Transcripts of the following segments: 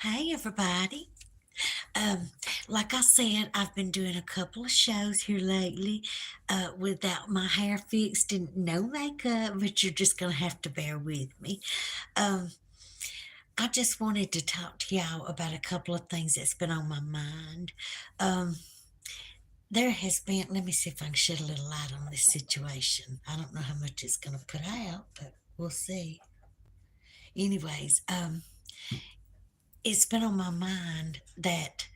Hey everybody. Um, like I said, I've been doing a couple of shows here lately without my hair fixed and no makeup, but you're just gonna have to bear with me. Um, I just wanted to talk to y'all about a couple of things that's been on my mind. Um, there has been, let me see if I can shed a little light on this situation. I don't know how much it's gonna put out, but we'll see. Anyways, it's been on my mind that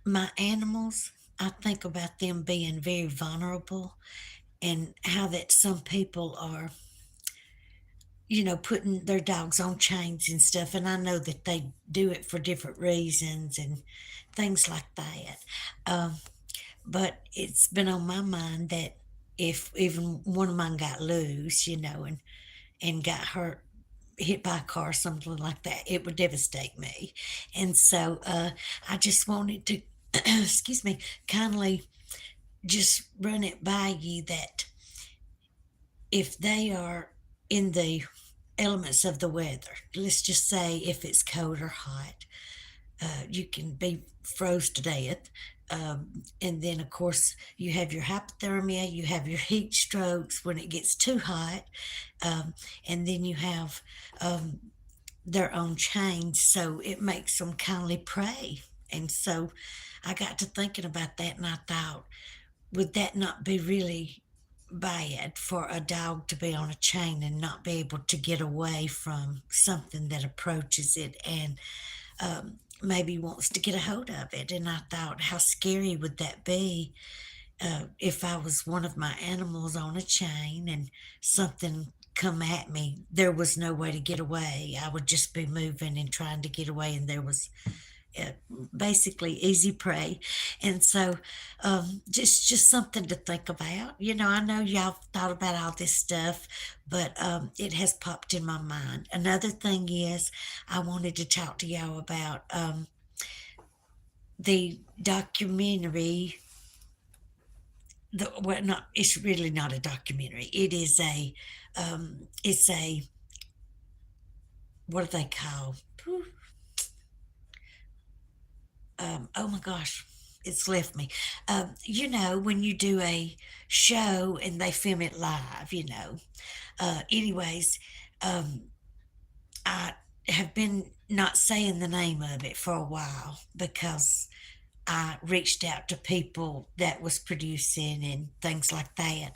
my animals, I think about them being very vulnerable and how that some people are, putting their dogs on chains and stuff. And I know that they do it for different reasons and things like that. Um, but it's been on my mind that if even one of mine got loose, and got hurt, hit by a car, something like that, it would devastate me. And so I just wanted to, excuse me, kindly just run it by you that if they are in the elements of the weather, let's just say if it's cold or hot, you can be froze to death. And then, of course, you have your hypothermia, you have your heat strokes when it gets too hot, um, and then you have um, their own chains, so it makes them kindly prey. And so I got to thinking about that, and I thought, would that not be really bad for a dog to be on a chain and not be able to get away from something that approaches it and maybe wants to get a hold of it? And I thought, how scary would that be if I was one of my animals on a chain and something come at me? There was no way to get away. I would just be moving and trying to get away, and there was uh, basically easy prey. And so just something to think about. I know y'all thought about all this stuff, but it has popped in my mind. Another thing is I wanted to talk to y'all about the documentary. Well, not, it's really not a documentary. It's a, what do they call? Oh my gosh, it's left me. When you do a show and they film it live. Anyways, um, I have been not saying the name of it for a while because I reached out to people that was producing and things like that,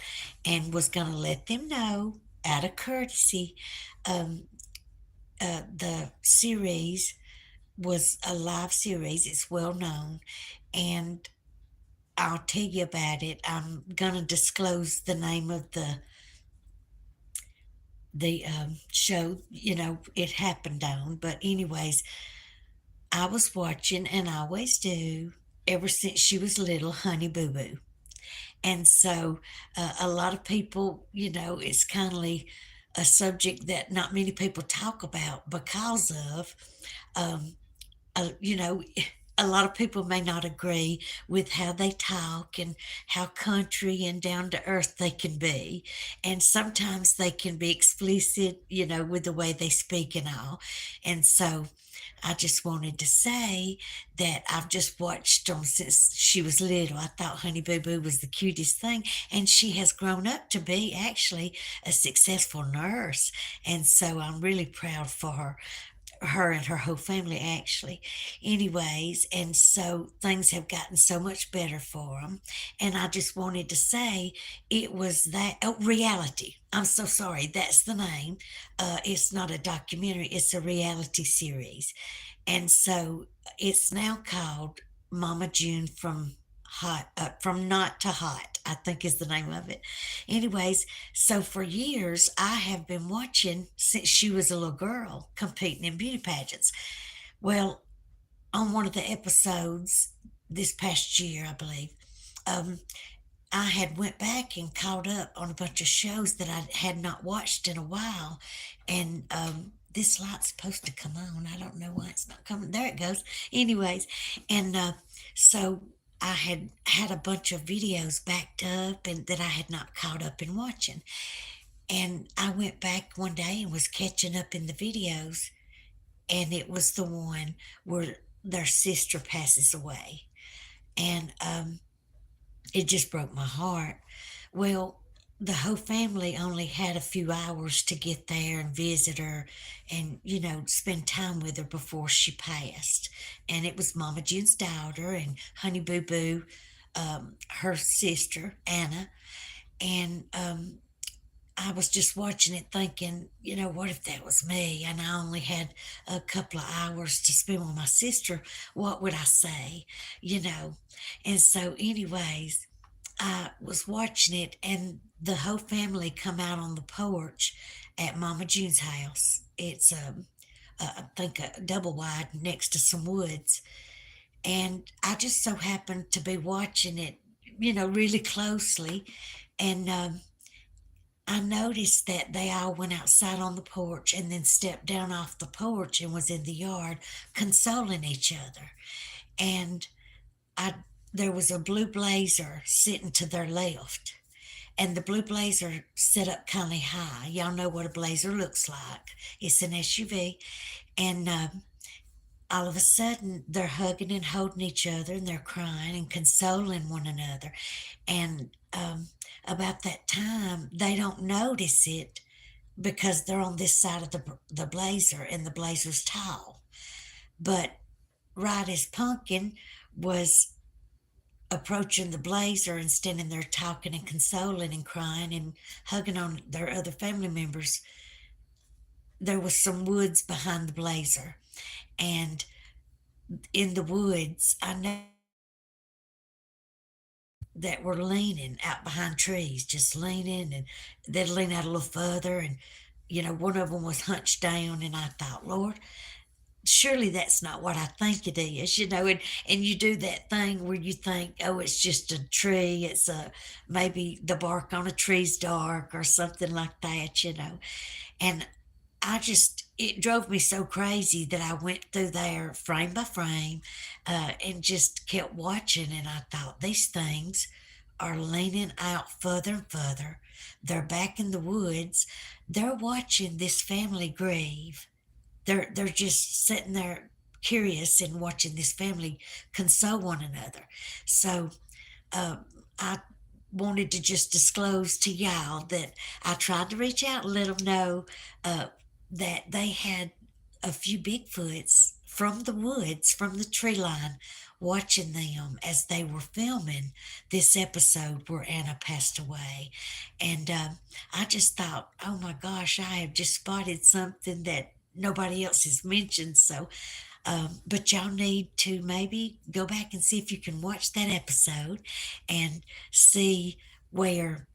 and was going to let them know out of courtesy. Um, the series was a live series. It's well known, and I'll tell you about it. I'm gonna disclose the name of the show. It happened on. But anyways, I was watching, and I always do, ever since she was little, Honey Boo Boo. And so a lot of people, it's kind of a subject that not many people talk about because of um, you know, a lot of people may not agree with how they talk and how country and down to earth they can be. And sometimes they can be explicit, with the way they speak and all. And so I just wanted to say that I've just watched them since she was little. I thought Honey Boo Boo was the cutest thing, and she has grown up to be actually a successful nurse. And so I'm really proud for her and her whole family, actually. Anyways, and so things have gotten so much better for them. And I just wanted to say it was that, oh, reality. I'm so sorry, that's the name. It's not a documentary, it's a reality series. And so it's now called Mama June from Not to Hot, I think is the name of it. Anyways, so for years I have been watching since she was a little girl competing in beauty pageants. Well, on one of the episodes this past year, I believe, um, I had went back and caught up on a bunch of shows that I had not watched in a while, and this light's supposed to come on. I don't know why it's not coming. There it goes. Anyways, and so I had a bunch of videos backed up and that I had not caught up in watching, and I went back one day and was catching up in the videos, and it was the one where their sister passes away. And it just broke my heart. Well, the whole family only had a few hours to get there and visit her and, spend time with her before she passed. And it was Mama June's daughter and Honey Boo Boo, her sister, Anna. And I was just watching it thinking, what if that was me and I only had a couple of hours to spend with my sister? What would I say? You know? And so, anyways, I was watching it, and the whole family come out on the porch at Mama June's house. It's I think a double wide next to some woods, and I just so happened to be watching it, really closely, and I noticed that they all went outside on the porch and then stepped down off the porch and was in the yard consoling each other. And I there was a blue blazer sitting to their left, and the blue blazer set up kind of high. Y'all know what a blazer looks like. It's an SUV, and all of a sudden they're hugging and holding each other, and they're crying and consoling one another. And about that time, they don't notice it because they're on this side of the blazer, and the blazer's tall. But right as Pumpkin was approaching the blazer and standing there talking and consoling and crying and hugging on their other family members, there was some woods behind the blazer. And in the woods, I know that were leaning out behind trees, just leaning, and they'd lean out a little further. And, one of them was hunched down. And I thought, Lord, surely that's not what I think it is, and you do that thing where you think, oh, it's just a tree, it's maybe the bark on a tree's dark or something like that. And it drove me so crazy that I went through there frame by frame, and just kept watching. And I thought, these things are leaning out further and further. They're back in the woods. They're watching this family grieve. They're just sitting there curious and watching this family console one another. So uh, I wanted to just disclose to y'all that I tried to reach out and let them know uh, that they had a few Bigfoots from the woods, from the tree line, watching them as they were filming this episode where Anna passed away. And I just thought, oh my gosh, I have just spotted something that nobody else has mentioned. So but y'all need to maybe go back and see if you can watch that episode and see where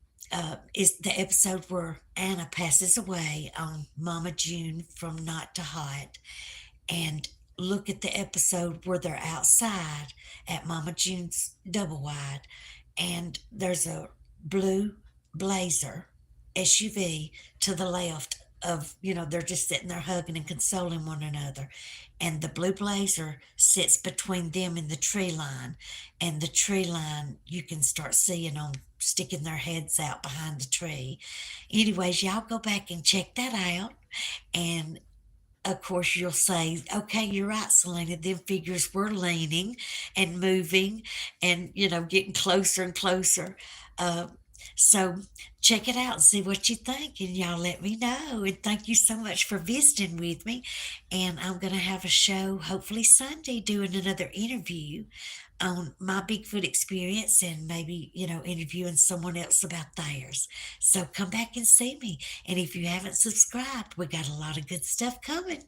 is the episode where Anna passes away on Mama June from Not to Hot, and look at the episode where they're outside at Mama June's double wide, and there's a blue blazer SUV to the left of, they're just sitting there hugging and consoling one another. And the blue blazer sits between them and the tree line. And the tree line, you can start seeing them sticking their heads out behind the tree. Anyways, y'all go back and check that out. And of course, you'll say, okay, you're right, Selena. Them figures were leaning and moving and, getting closer and closer. Uh, so check it out and see what you think. And y'all let me know. And thank you so much for visiting with me. And I'm going to have a show, hopefully Sunday, doing another interview on my Bigfoot experience, and maybe, interviewing someone else about theirs. So come back and see me. And if you haven't subscribed, we got a lot of good stuff coming.